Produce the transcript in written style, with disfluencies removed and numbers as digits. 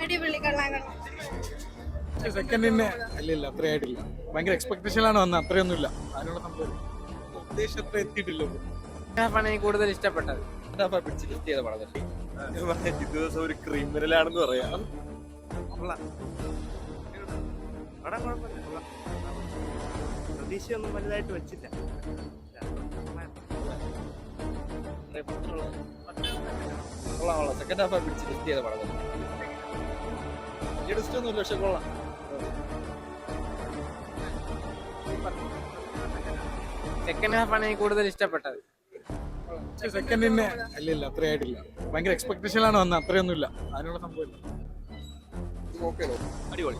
അടിപൊളി കൊള്ളാം. സെക്കൻഡിന് ഇല്ല അത്രയായിട്ടില്ല. ഭയങ്കര എക്സ്പെക്ടേഷനിലാണ് വന്നത്, അത്രയൊന്നുമില്ല. അതിനുള്ള സംഭവം ഉദ്ദേശത്ര എത്തിയിട്ടില്ല. എനിക്ക് കൂടുതൽ ഇഷ്ടപ്പെട്ടത് ദിവസം ഒരു ക്രിമിനലാണെന്ന് പറയാം. പ്രതീക്ഷയൊന്നും വലുതായിട്ട് വെച്ചില്ല. സെക്കൻഡ് ഹാഫ് പിടിച്ച് ലിസ്റ്റ് ചെയ്ത പടം ഒന്നുമില്ല, പക്ഷെ കൊള്ളാം. സെക്കൻഡ് ഹാഫാണ് എനിക്ക് കൂടുതൽ ഇഷ്ടപ്പെട്ടത്. സെക്കൻഡിന് ഇല്ല അത്രയായിട്ടില്ല. ഭയങ്കര എക്സ്പെക്ടേഷനിലാണ് വന്നത്, അത്രയൊന്നുമില്ല. അതിനുള്ള സംഭവം അടിപൊളി. അടിപൊളി.